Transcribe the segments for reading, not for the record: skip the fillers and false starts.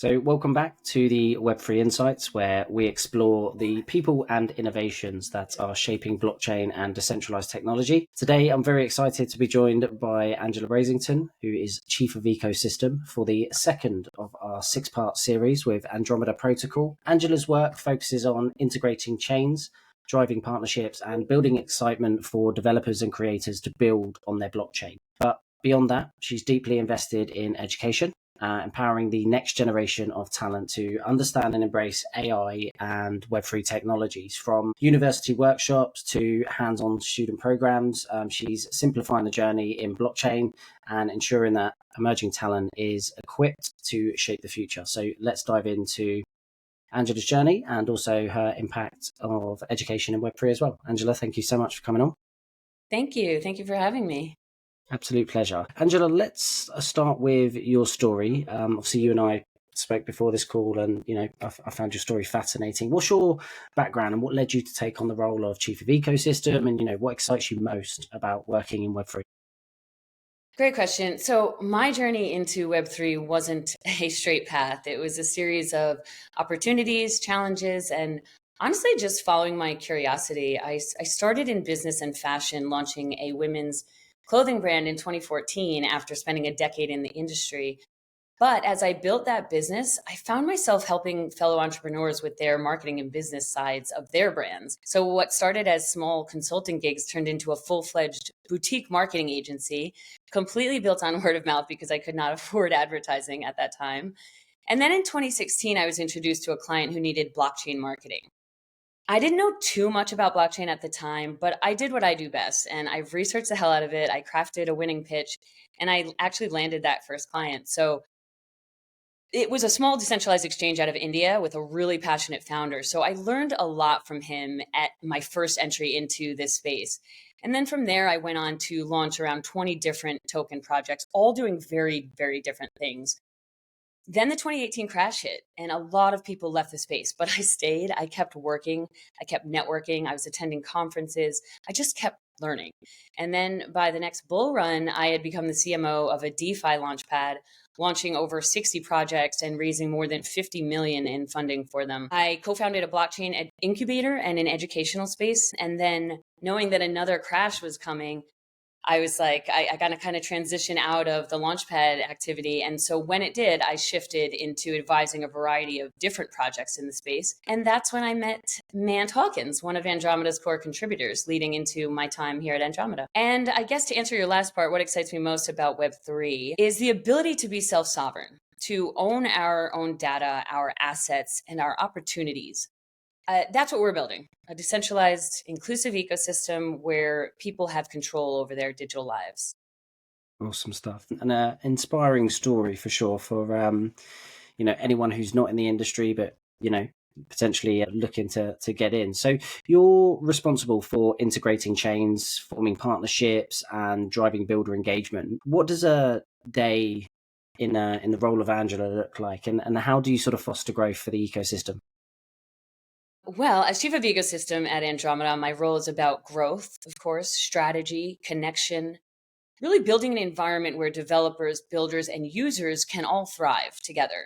So, welcome back to the Web3 Insights, where we explore the people and innovations that are shaping blockchain and decentralized technology. Today, I'm very excited to be joined by Angela Brasington, who is Chief of Ecosystem for the second of our six-part series with Andromeda Protocol. Angela's work focuses on integrating chains, driving partnerships, and building excitement for developers and creators to build on their blockchain. But beyond that, she's deeply invested in education, empowering the next generation of talent to understand and embrace AI and Web3 technologies. From university workshops to hands-on student programs, she's simplifying the journey in blockchain and ensuring that emerging talent is equipped to shape the future. So let's dive into Angela's journey and also her impact of education in Web3 as well. Angela, thank you so much for coming on. Thank you. Thank you for having me. Absolute pleasure. Angela, let's start with your story. Obviously, you and I spoke before this call and, I found your story fascinating. What's your background and what led you to take on the role of Chief of Ecosystem and, what excites you most about working in Web3? Great question. So my journey into Web3 wasn't a straight path. It was a series of opportunities, challenges, and honestly, just following my curiosity. I started in business and fashion, launching a women's clothing brand in 2014 after spending a decade in the industry. But as I built that business, I found myself helping fellow entrepreneurs with their marketing and business sides of their brands. So what started as small consulting gigs turned into a full-fledged boutique marketing agency, completely built on word of mouth because I could not afford advertising at that time. And then in 2016, I was introduced to a client who needed blockchain marketing. I didn't know too much about blockchain at the time, but I did what I do best. And I've researched the hell out of it. I crafted a winning pitch and I actually landed that first client. So it was a small decentralized exchange out of India with a really passionate founder. So I learned a lot from him at my first entry into this space. And then from there, I went on to launch around 20 different token projects, all doing very, very different things. Then the 2018 crash hit and a lot of people left the space, but I stayed. I kept working. I kept networking. I was attending conferences. I just kept learning. And then by the next bull run, I had become the CMO of a DeFi launchpad, launching over 60 projects and raising more than 50 million in funding for them. I co-founded a blockchain incubator and an educational space. And then knowing that another crash was coming, I was like, I got to kind of transition out of the launchpad activity. And so when it did, I shifted into advising a variety of different projects in the space. And that's when I met Mant Hawkins, one of Andromeda's core contributors, leading into my time here at Andromeda. And I guess to answer your last part, what excites me most about Web3 is the ability to be self-sovereign, to own our own data, our assets, and our opportunities. That's what we're building, a decentralized, inclusive ecosystem where people have control over their digital lives. Awesome stuff. And an inspiring story for sure for, anyone who's not in the industry, but, potentially looking to get in. So you're responsible for integrating chains, forming partnerships and driving builder engagement. What does a day in the role of Angela look like? And how do you sort of foster growth for the ecosystem? Well, as Chief of Ecosystem at Andromeda, my role is about growth, of course, strategy, connection, really building an environment where developers, builders, and users can all thrive together.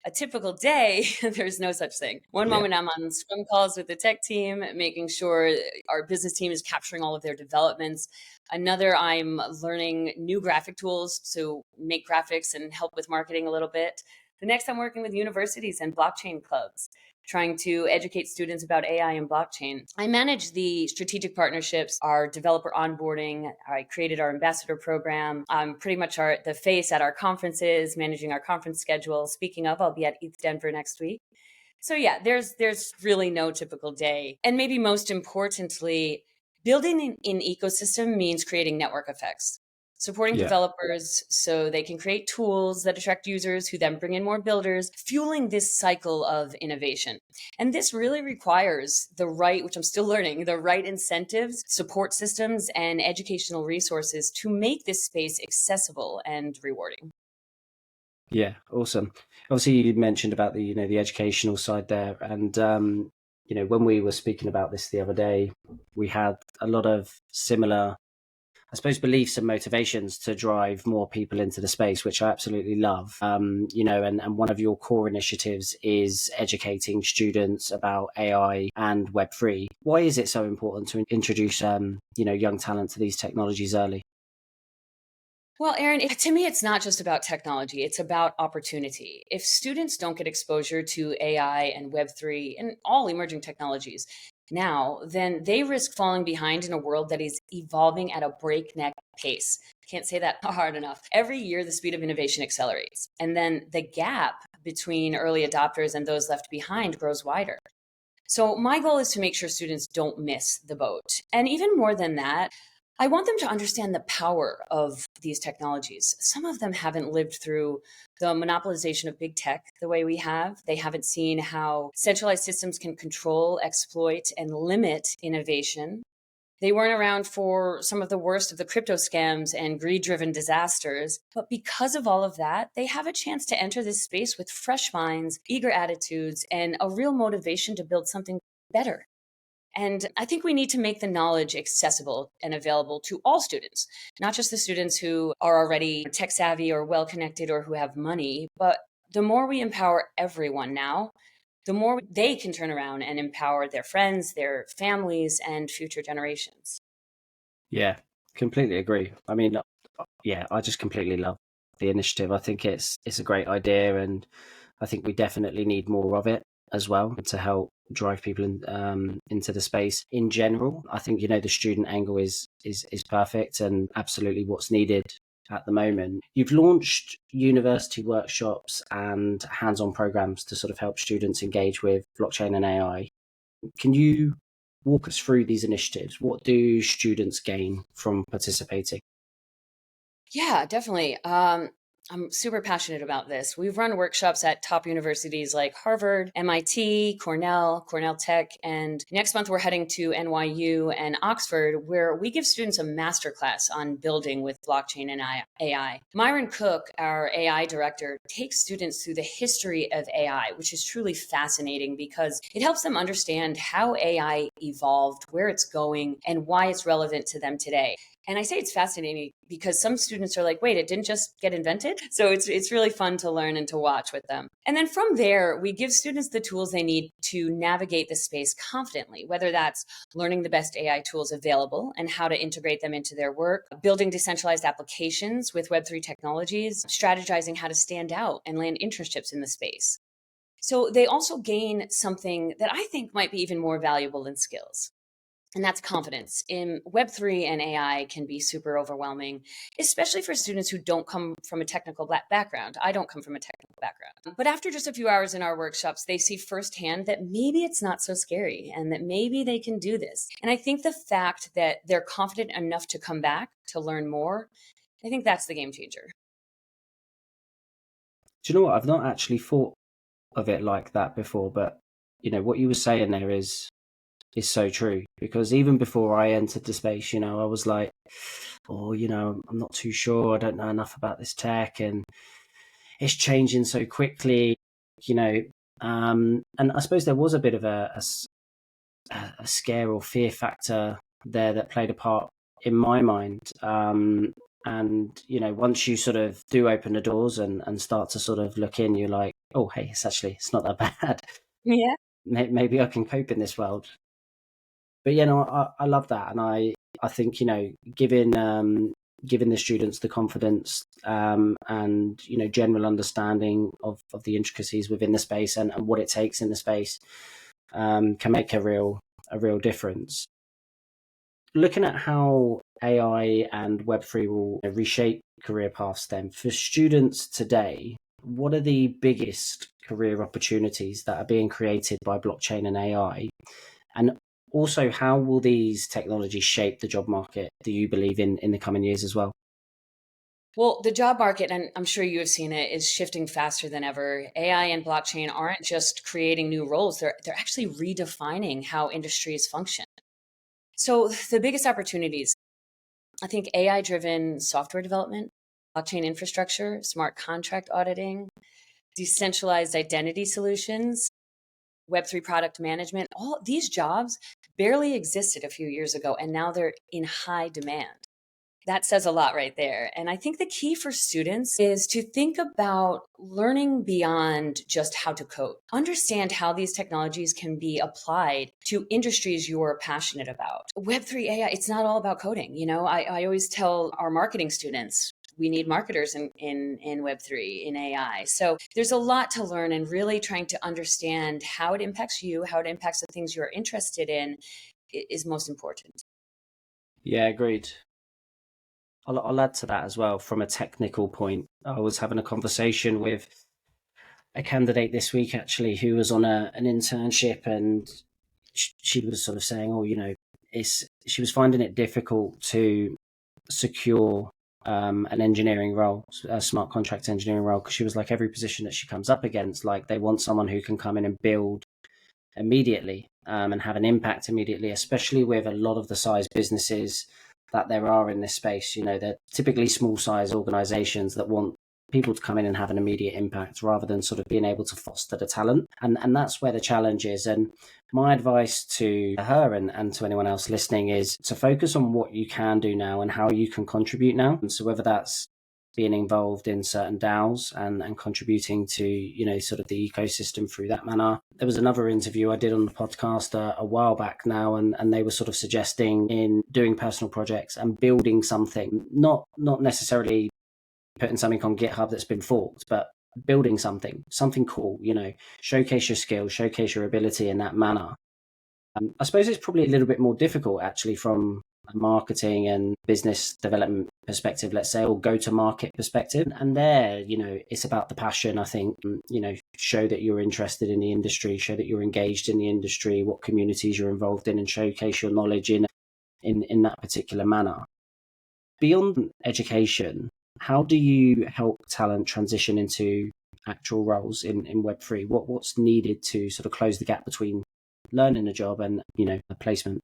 A typical day, there's no such thing. One moment I'm on Scrum calls with the tech team, making sure our business team is capturing all of their developments. Another, I'm learning new graphic tools to make graphics and help with marketing a little bit. The next, I'm working with universities and blockchain clubs, trying to educate students about AI and blockchain. I manage the strategic partnerships, our developer onboarding. I created our ambassador program. I'm pretty much the face at our conferences, managing our conference schedule. Speaking of, I'll be at ETH Denver next week. So yeah, there's really no typical day. And maybe most importantly, building an ecosystem means creating network effects. Supporting developers so they can create tools that attract users who then bring in more builders, fueling this cycle of innovation. And this really requires the right, which I'm still learning, the right incentives, support systems, and educational resources to make this space accessible and rewarding. Yeah, awesome. Obviously, you mentioned about the educational side there, and when we were speaking about this the other day, we had a lot of similar I suppose, beliefs and motivations to drive more people into the space, which I absolutely love. And one of your core initiatives is educating students about AI and Web3. Why is it so important to introduce, young talent to these technologies early? Well, Aaron, to me, it's not just about technology, it's about opportunity. If students don't get exposure to AI and Web3 and all emerging technologies now, then they risk falling behind in a world that is evolving at a breakneck pace. Can't say that hard enough. Every year, the speed of innovation accelerates, and then the gap between early adopters and those left behind grows wider. So, my goal is to make sure students don't miss the boat. And even more than that, I want them to understand the power of these technologies. Some of them haven't lived through the monopolization of big tech the way we have. They haven't seen how centralized systems can control, exploit, and limit innovation. They weren't around for some of the worst of the crypto scams and greed driven disasters. But because of all of that, they have a chance to enter this space with fresh minds, eager attitudes, and a real motivation to build something better. And I think we need to make the knowledge accessible and available to all students, not just the students who are already tech savvy or well connected or who have money, but the more we empower everyone now, the more they can turn around and empower their friends, their families, and future generations. Yeah, completely agree. I mean, yeah, I just completely love the initiative. I think it's a great idea, and I think we definitely need more of it as well to help drive people into the space in general. I think the student angle is perfect and absolutely what's needed at the moment. You've launched university workshops and hands-on programs to sort of help students engage with blockchain and AI. Can you walk us through these initiatives? What do students gain from participating? Yeah, definitely. I'm super passionate about this. We've run workshops at top universities like Harvard, MIT, Cornell Tech, and next month we're heading to NYU and Oxford, where we give students a masterclass on building with blockchain and AI. Myron Cook, our AI director, takes students through the history of AI, which is truly fascinating because it helps them understand how AI evolved, where it's going, and why it's relevant to them today. And I say it's fascinating because some students are like, wait, it didn't just get invented? So it's really fun to learn and to watch with them. And then from there, we give students the tools they need to navigate the space confidently, whether that's learning the best AI tools available and how to integrate them into their work, building decentralized applications with Web3 technologies, strategizing how to stand out and land internships in the space. So they also gain something that I think might be even more valuable than skills. And that's confidence. In Web3 and AI can be super overwhelming, especially for students who don't come from a technical background. I don't come from a technical background. But after just a few hours in our workshops, they see firsthand that maybe it's not so scary and that maybe they can do this. And I think the fact that they're confident enough to come back to learn more, I think that's the game changer. Do you know what? I've not actually thought of it like that before, but what you were saying there is so true, because even before I entered the space, I was like, oh, I'm not too sure. I don't know enough about this tech and it's changing so quickly, you know. And I suppose there was a bit of a scare or fear factor there that played a part in my mind. And, once you sort of do open the doors and start to sort of look in, you're like, oh, hey, it's not that bad. Yeah. Maybe I can cope in this world. But I love that, and I think giving the students the confidence and general understanding of the intricacies within the space and what it takes in the space can make a real difference. Looking at how AI and Web3 will reshape career paths, then for students today, what are the biggest career opportunities that are being created by blockchain and AI? And also, how will these technologies shape the job market, do you believe, in the coming years as well? Well, the job market, and I'm sure you have seen it, is shifting faster than ever. AI and blockchain aren't just creating new roles, they're actually redefining how industries function. So the biggest opportunities, I think AI driven software development, blockchain infrastructure, smart contract auditing, decentralized identity solutions, Web3 product management, all these jobs barely existed a few years ago, and now they're in high demand. That says a lot right there. And I think the key for students is to think about learning beyond just how to code. Understand how these technologies can be applied to industries you're passionate about. Web3 AI, it's not all about coding. I always tell our marketing students, we need marketers in Web3, in AI. So there's a lot to learn, and really trying to understand how it impacts you, how it impacts the things you're interested in is most important. Yeah, agreed. I'll add to that as well from a technical point. I was having a conversation with a candidate this week actually who was on an internship, and she was sort of saying, "Oh, she was finding it difficult to secure an engineering role, a smart contract engineering role, because she was like, every position that she comes up against, like they want someone who can come in and build immediately and have an impact immediately, especially with a lot of the size businesses that there are in this space. They're typically small size organizations that want people to come in and have an immediate impact rather than sort of being able to foster the talent. And that's where the challenge is. And my advice to her and to anyone else listening is to focus on what you can do now and how you can contribute now. And so whether that's being involved in certain DAOs and contributing to, sort of the ecosystem through that manner. There was another interview I did on the podcast a while back now, and they were sort of suggesting in doing personal projects and building something, not necessarily putting something on GitHub that's been forked, but building something cool, showcase your skills, showcase your ability in that manner. I suppose it's probably a little bit more difficult actually from a marketing and business development perspective, let's say, or go to market perspective. And there, it's about the passion, I think, show that you're interested in the industry, show that you're engaged in the industry, what communities you're involved in, and showcase your knowledge in that particular manner. Beyond education, how do you help talent transition into actual roles in Web3? What's needed to sort of close the gap between learning a job and, a placement?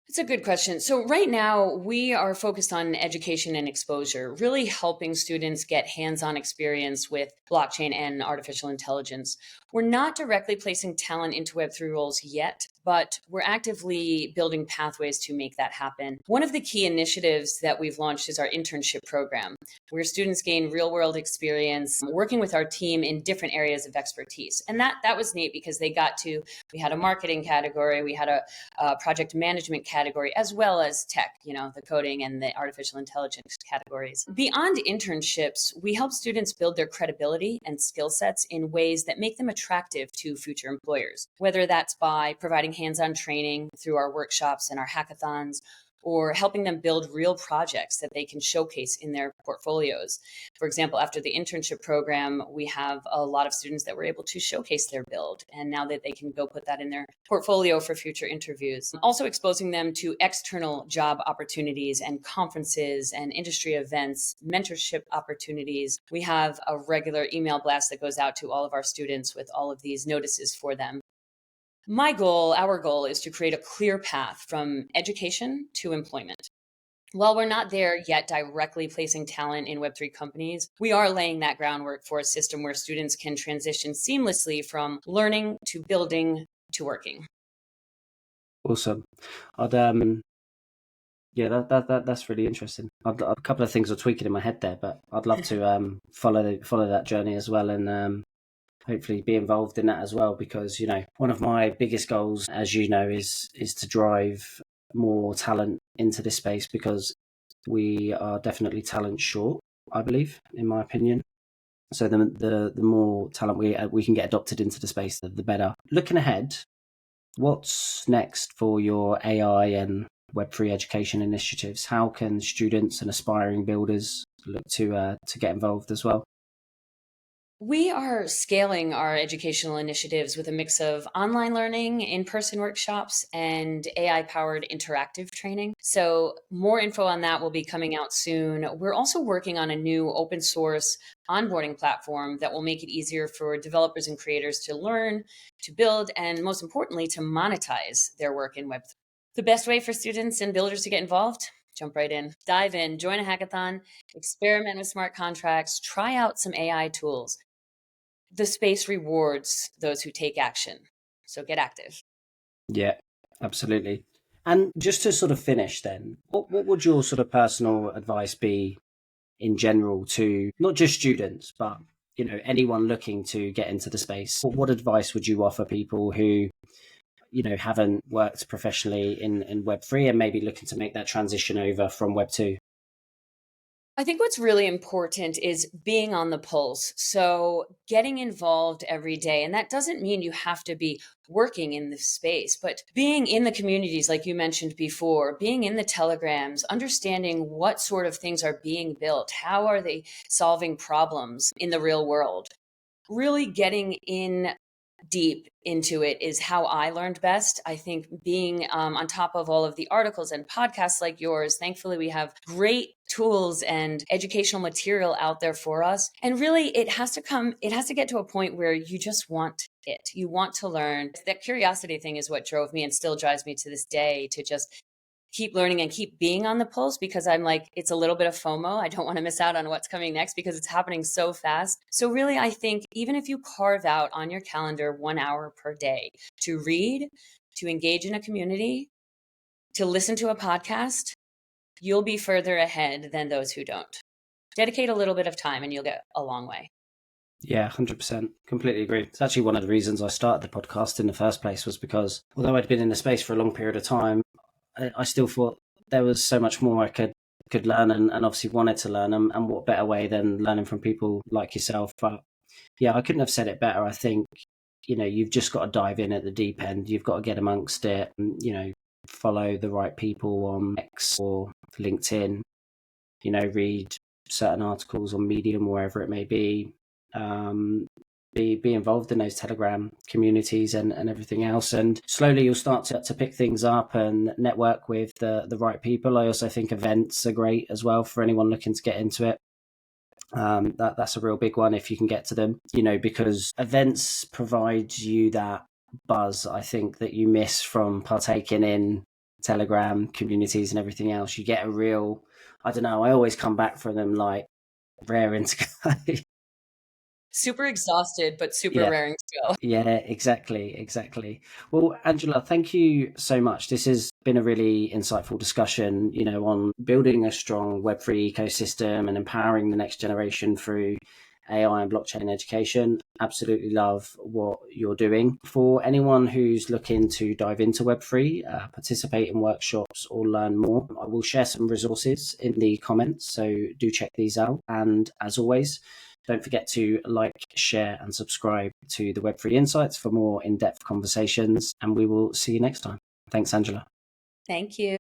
It's a good question. So right now we are focused on education and exposure, really helping students get hands-on experience with blockchain and artificial intelligence. We're not directly placing talent into Web3 roles yet, but we're actively building pathways to make that happen. One of the key initiatives that we've launched is our internship program, where students gain real-world experience working with our team in different areas of expertise. And that was neat because we had a marketing category, we had a project management category, as well as tech, the coding and the artificial intelligence categories. Beyond internships, we help students build their credibility and skill sets in ways that make them attractive to future employers, whether that's by providing hands-on training through our workshops and our hackathons, or helping them build real projects that they can showcase in their portfolios. For example, after the internship program, we have a lot of students that were able to showcase their build, and now that they can go put that in their portfolio for future interviews. Also exposing them to external job opportunities and conferences and industry events, mentorship opportunities. We have a regular email blast that goes out to all of our students with all of these notices for them. Our goal is to create a clear path from education to employment. While we're not there yet directly placing talent in Web3 companies, we are laying that groundwork for a system where students can transition seamlessly from learning to building to working. Awesome. Yeah, that's really interesting. A couple of things are tweaking in my head there, but I'd love to follow that journey as well, and hopefully be involved in that as well, because one of my biggest goals, as you know, is to drive more talent into this space, because we are definitely talent short, I believe, in my opinion. So the more talent we can get adopted into the space, the better. Looking ahead, what's next for your AI and Web3 education initiatives? How can students and aspiring builders look to get involved as well? We are scaling our educational initiatives with a mix of online learning, in-person workshops, and AI-powered interactive training. So more info on that will be coming out soon. We're also working on a new open source onboarding platform that will make it easier for developers and creators to learn, to build, and most importantly, to monetize their work in Web3. The best way for students and builders to get involved? Jump right in, dive in, join a hackathon, experiment with smart contracts, try out some AI tools. The space rewards those who take action. So get active. Yeah, absolutely. And just to sort of finish then, what would your sort of personal advice be in general to not just students, but anyone looking to get into the space? What advice would you offer people who haven't worked professionally in Web3 and maybe looking to make that transition over from Web2? I think what's really important is being on the pulse. So, getting involved every day. And that doesn't mean you have to be working in this space, but being in the communities, like you mentioned before, being in the telegrams, understanding what sort of things are being built, how are they solving problems in the real world. Really getting in deep into it is how I learned best. I think being on top of all of the articles and podcasts like yours, thankfully, we have great tools and educational material out there for us. And really, it has to get to a point where you just want it. You want to learn. That curiosity thing is what drove me and still drives me to this day to just keep learning and keep being on the pulse, because I'm like, it's a little bit of FOMO. I don't want to miss out on what's coming next because it's happening so fast. So really, I think even if you carve out on your calendar 1 hour per day to read, to engage in a community, to listen to a podcast, you'll be further ahead than those who don't. Dedicate a little bit of time and you'll get a long way. Yeah, 100%. Completely agree. It's actually one of the reasons I started the podcast in the first place, was because although I'd been in the space for a long period of time, I still thought there was so much more I could learn, and obviously wanted to learn, and what better way than learning from people like yourself. But yeah, I couldn't have said it better. I think, you've just got to dive in at the deep end. You've got to get amongst it, and, follow the right people on X or LinkedIn, read certain articles on Medium, wherever it may be. Be involved in those Telegram communities and everything else, and slowly you'll start to pick things up and network with the right people. I also think events are great as well for anyone looking to get into it. That's a real big one if you can get to them, because events provide you that buzz, I think, that you miss from partaking in Telegram communities and everything else. You get a real, I don't know, I always come back from them like raring to go. Super exhausted, but super Yeah. raring to go. Yeah, exactly. Well, Angela, thank you so much. This has been a really insightful discussion, on building a strong Web3 ecosystem and empowering the next generation through AI and blockchain education. Absolutely love what you're doing. For anyone who's looking to dive into Web3, participate in workshops or learn more, I will share some resources in the comments, so do check these out. And as always, don't forget to like, share, and subscribe to the Web3 Insights for more in-depth conversations, and we will see you next time. Thanks, Angela. Thank you.